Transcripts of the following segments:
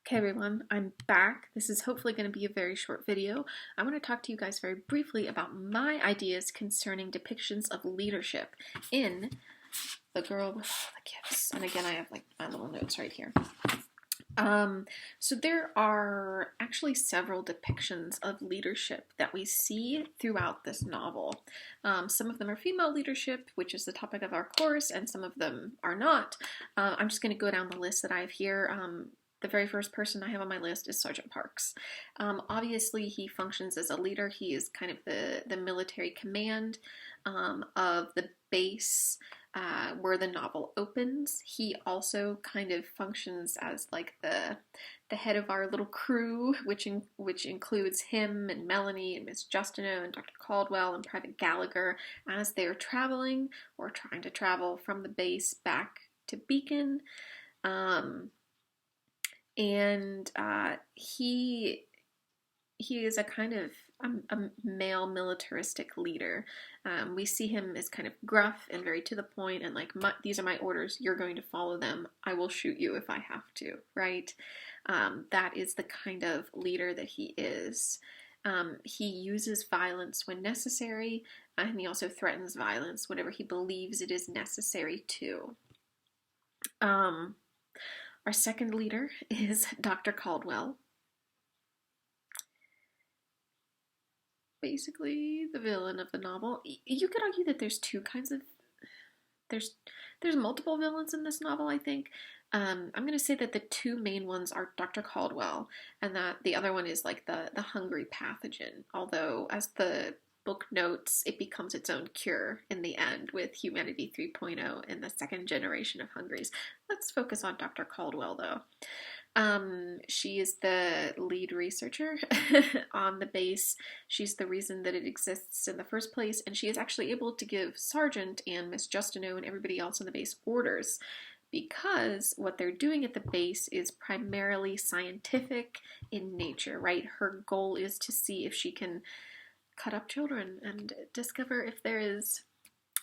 Okay everyone, I'm back. This is hopefully going to be a very short video. I want to talk to you guys very briefly about my ideas concerning depictions of leadership in The Girl with All the Gifts. And again, I have like my little notes right here. So there are actually several depictions of leadership that we see throughout this novel. Some of them are female leadership, which is the topic of our course, and some of them are not. I'm just going to go down the list that I have here. The very first person I have on my list is Sergeant Parks. Obviously, he functions as a leader. He is kind of the military command of the base where the novel opens. He also kind of functions as like the head of our little crew, which includes him and Melanie and Miss Justineau and Dr. Caldwell and Private Gallagher as they are traveling or trying to travel from the base back to Beacon. He is a kind of a male militaristic leader. We see him as kind of gruff and very to the point and like, these are my orders, you're going to follow them, I will shoot you if I have to, right? That is the kind of leader that he is. He uses violence when necessary, and he also threatens violence whenever he believes it is necessary to. Our second leader is Dr. Caldwell. Basically the villain of the novel. You could argue that there's two kinds of... There's multiple villains in this novel, I think. I'm going to say that the two main ones are Dr. Caldwell, and that the other one is like the hungry pathogen. Although, as the book notes, it becomes its own cure in the end with Humanity 3.0 and the second generation of Hungries. Let's focus on Dr. Caldwell, though. She is the lead researcher on the base. She's the reason that it exists in the first place, and she is actually able to give Sergeant and Miss Justineau and everybody else on the base orders, because what they're doing at the base is primarily scientific in nature, right? Her goal is to see if she can cut up children and discover if there is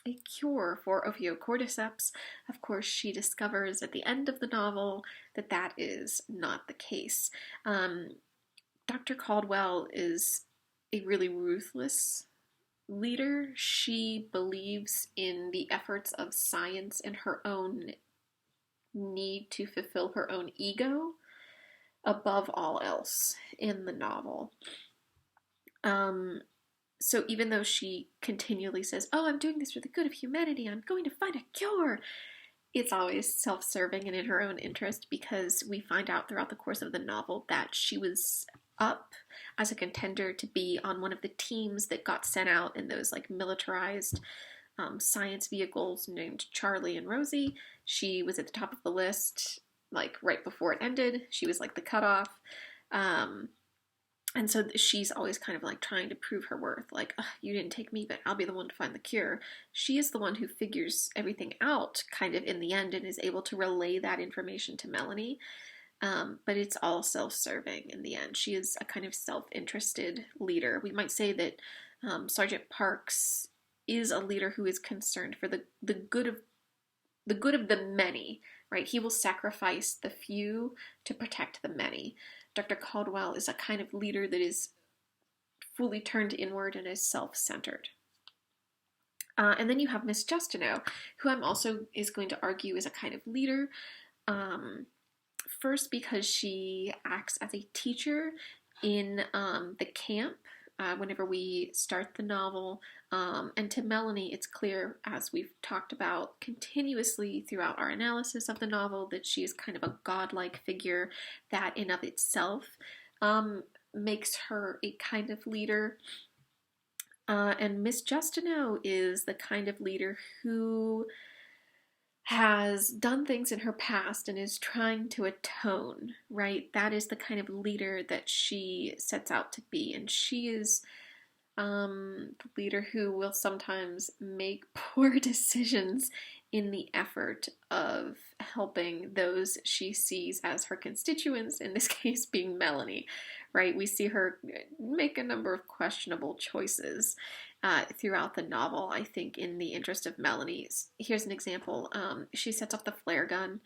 a cure for ophiocordyceps. Of course, she discovers at the end of the novel that that is not the case. Dr. Caldwell is a really ruthless leader. She believes in the efforts of science and her own need to fulfill her own ego above all else in the novel. So even though she continually says, oh, I'm doing this for the good of humanity, I'm going to find a cure, it's always self-serving and in her own interest, because we find out throughout the course of the novel that she was up as a contender to be on one of the teams that got sent out in those like militarized science vehicles named Charlie and Rosie. She was at the top of the list like right before it ended. She was like the cutoff. And so she's always kind of like trying to prove her worth, like, you didn't take me, but I'll be the one to find the cure. She is the one who figures everything out kind of in the end and is able to relay that information to Melanie. But it's all self-serving in the end. She is a kind of self-interested leader. We might say that Sergeant Parks is a leader who is concerned for the good of the many, right? He will sacrifice the few to protect the many. Dr. Caldwell is a kind of leader that is fully turned inward and is self-centered. And then you have Miss Justineau, who I'm also is going to argue is a kind of leader. First, because she acts as a teacher in the camp whenever we start the novel. And to Melanie, it's clear, as we've talked about continuously throughout our analysis of the novel, that she is kind of a godlike figure that in of itself makes her a kind of leader. And Miss Justineau is the kind of leader who has done things in her past and is trying to atone, right? That is the kind of leader that she sets out to be, and she is the leader who will sometimes make poor decisions in the effort of helping those she sees as her constituents, in this case being Melanie, right? We see her make a number of questionable choices throughout the novel, I think, in the interest of Melanie. Here's an example. She sets off the flare gun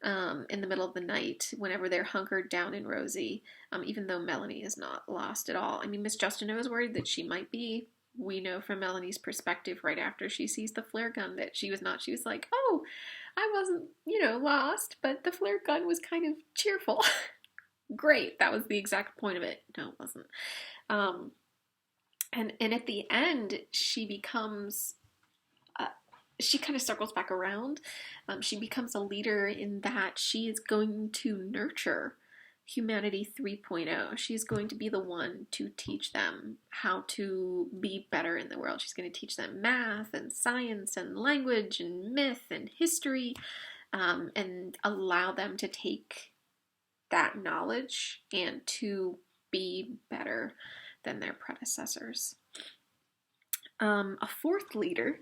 in the middle of the night whenever they're hunkered down in Rosie, even though Melanie is not lost at all. I mean, Miss Justineau is worried that she might be. We know from Melanie's perspective right after she sees the flare gun that she was not. She was like, oh, I wasn't, lost, but the flare gun was kind of cheerful. Great. That was the exact point of it. No, it wasn't. And at the end, she becomes, she kind of circles back around. She becomes a leader in that she is going to nurture humanity 3.0. She's going to be the one to teach them how to be better in the world. She's going to teach them math and science and language and myth and history, and allow them to take that knowledge and to be better than their predecessors. A fourth leader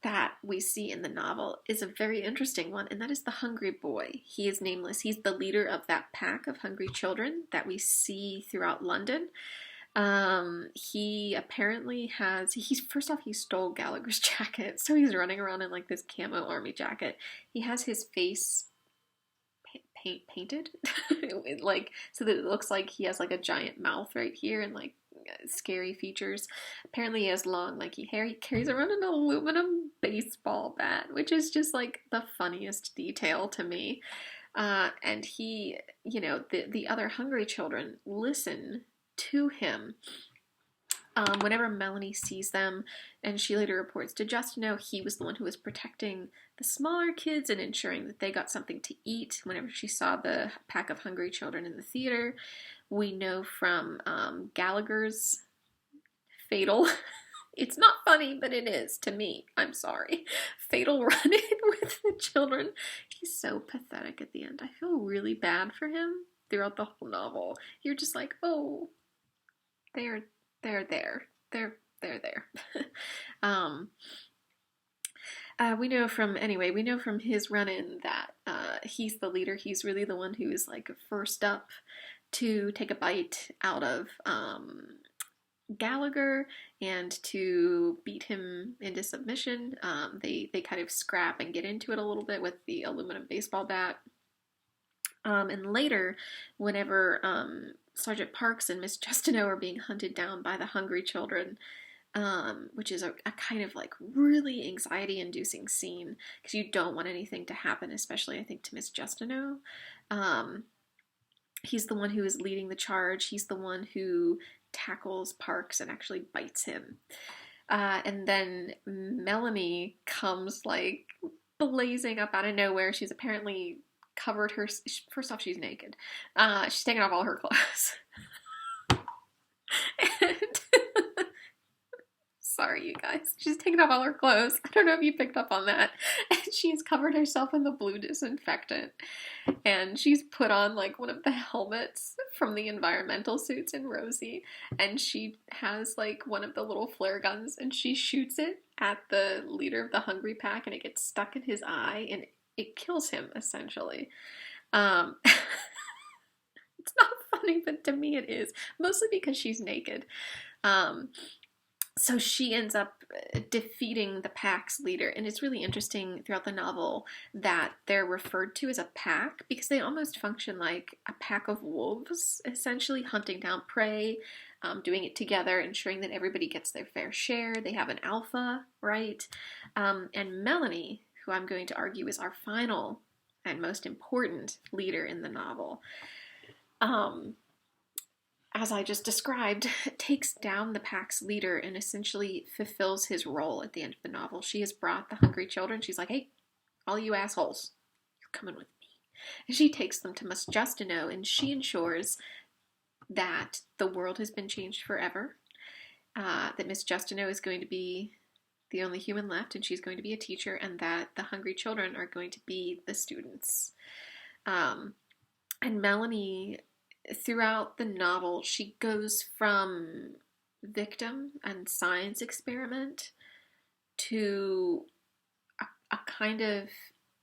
that we see in the novel is a very interesting one, and that is the Hungry Boy. He is nameless. He's the leader of that pack of hungry children that we see throughout London. He apparently first off, he stole Gallagher's jacket, so he's running around in like this camo army jacket. He has his face painted, like, so that it looks like he has like a giant mouth right here and like scary features. Apparently he has long lanky hair. He carries around an aluminum baseball bat, which is just like the funniest detail to me. And he, the other hungry children listen to him. Whenever Melanie sees them, and she later reports to Justineau, he was the one who was protecting the smaller kids and ensuring that they got something to eat. Whenever she saw the pack of hungry children in the theater, we know from Gallagher's fatal, it's not funny, but it is to me, I'm sorry, fatal run-in with the children. He's so pathetic at the end. I feel really bad for him throughout the whole novel. You're just like, oh, they're there. We know from his run-in that he's the leader. He's really the one who is like first up to take a bite out of Gallagher and to beat him into submission. They kind of scrap and get into it a little bit with the aluminum baseball bat. And later, whenever Sergeant Parks and Miss Justineau are being hunted down by the hungry children, which is a kind of like really anxiety-inducing scene because you don't want anything to happen, especially I think to Miss Justineau. He's the one who is leading the charge. He's the one who tackles Parks and actually bites him. And then Melanie comes like blazing up out of nowhere. She's apparently covered her. First off, she's naked. She's taken off all her clothes. And sorry, you guys. She's taken off all her clothes. I don't know if you picked up on that. And she's covered herself in the blue disinfectant. And she's put on like one of the helmets from the environmental suits in Rosie. And she has like one of the little flare guns and she shoots it at the leader of the hungry pack and it gets stuck in his eye and it kills him, essentially. It's not funny, but to me it is. Mostly because she's naked. So she ends up defeating the pack's leader. And it's really interesting throughout the novel that they're referred to as a pack because they almost function like a pack of wolves, essentially hunting down prey, doing it together, ensuring that everybody gets their fair share. They have an alpha, right? And Melanie, who I'm going to argue is our final and most important leader in the novel, as I just described, takes down the pack's leader and essentially fulfills his role at the end of the novel. She has brought the hungry children. She's like, hey, all you assholes, you're coming with me. And she takes them to Miss Justineau and she ensures that the world has been changed forever, that Miss Justineau is going to be the only human left and she's going to be a teacher and that the hungry children are going to be the students. And Melanie, throughout the novel, she goes from victim and science experiment to a kind of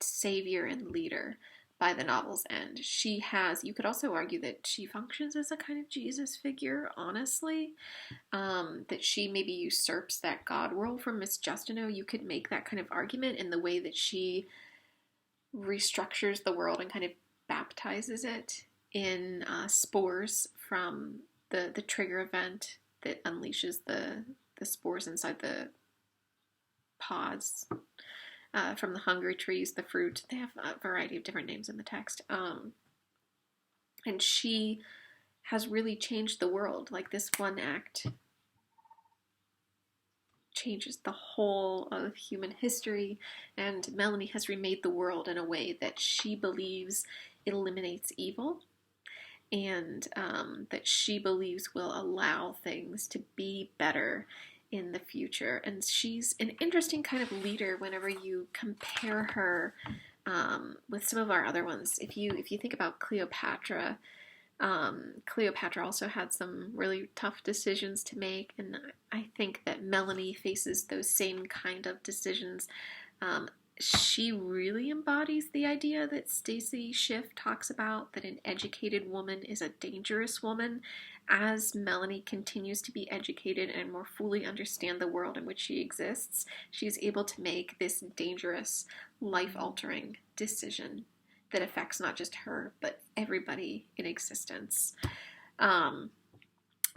savior and leader by the novel's end. She has, you could also argue that she functions as a kind of Jesus figure, honestly, that she maybe usurps that God role from Miss Justineau. You could make that kind of argument in the way that she restructures the world and kind of baptizes it in spores from the trigger event that unleashes the spores inside the pods from the hungry trees, the fruit. They have a variety of different names in the text. And she has really changed the world. Like, this one act changes the whole of human history, and Melanie has remade the world in a way that she believes eliminates evil, and that she believes will allow things to be better in the future. And she's an interesting kind of leader whenever you compare her with some of our other ones. If you think about Cleopatra, Cleopatra also had some really tough decisions to make, and I think that Melanie faces those same kind of decisions. She really embodies the idea that Stacy Schiff talks about, that an educated woman is a dangerous woman. As Melanie continues to be educated and more fully understand the world in which she exists, she's able to make this dangerous, life-altering decision that affects not just her, but everybody in existence. I'm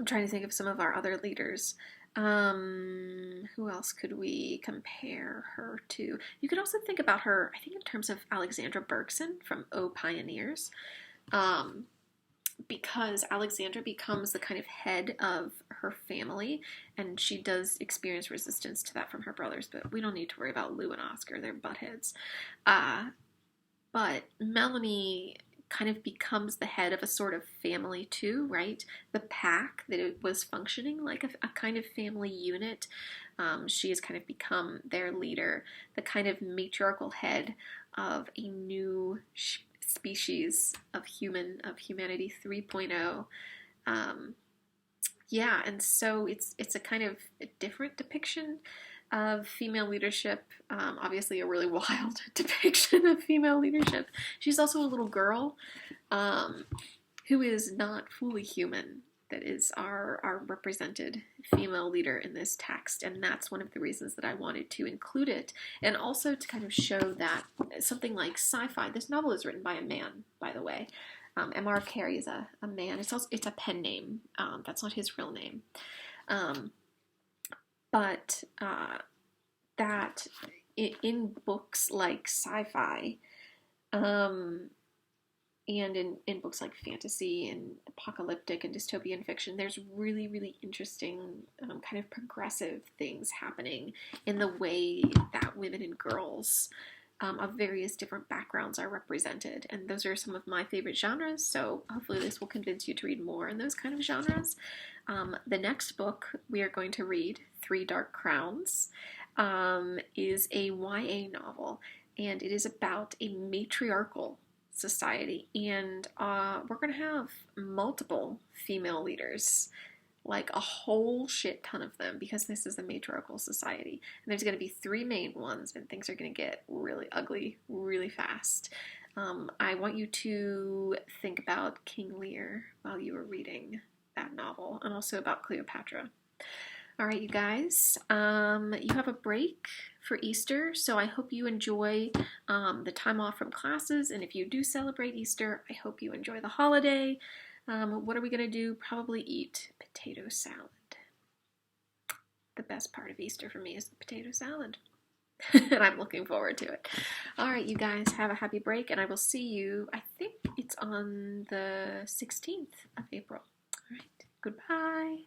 trying to think of some of our other leaders. Who else could we compare her to? You could also think about her, I think, in terms of Alexandra Bergson from O Pioneers, because Alexandra becomes the kind of head of her family, and she does experience resistance to that from her brothers, but we don't need to worry about Lou and Oscar. They're buttheads. But Melanie kind of becomes the head of a sort of family too, right? The pack, that it was functioning like a kind of family unit. She has kind of become their leader, the kind of matriarchal head of a new species of humanity 3.0. Yeah, and so it's a kind of a different depiction of female leadership. Obviously a really wild depiction of female leadership. She's also a little girl who is not fully human, that is our represented female leader in this text, and that's one of the reasons that I wanted to include it, and also to kind of show that something like sci-fi, this novel is written by a man, by the way. M.R. Carey is a man. It's a pen name. That's not his real name. But that in books like sci-fi, and in books like fantasy and apocalyptic and dystopian fiction, there's really, really interesting kind of progressive things happening in the way that women and girls of various different backgrounds are represented. And those are some of my favorite genres, so hopefully this will convince you to read more in those kind of genres. The next book we are going to read, Three Dark Crowns, is a YA novel, and it is about a matriarchal society, and we're going to have multiple female leaders, like a whole shit ton of them, because this is a matriarchal society. And there's going to be three main ones, and things are going to get really ugly really fast. I want you to think about King Lear while you are reading that novel, and also about Cleopatra. All right, you guys, you have a break for Easter, so I hope you enjoy the time off from classes, and if you do celebrate Easter, I hope you enjoy the holiday. What are we going to do? Probably eat potato salad. The best part of Easter for me is the potato salad, and I'm looking forward to it. All right, you guys, have a happy break, and I will see you, I think it's on the 16th of April. All right, goodbye.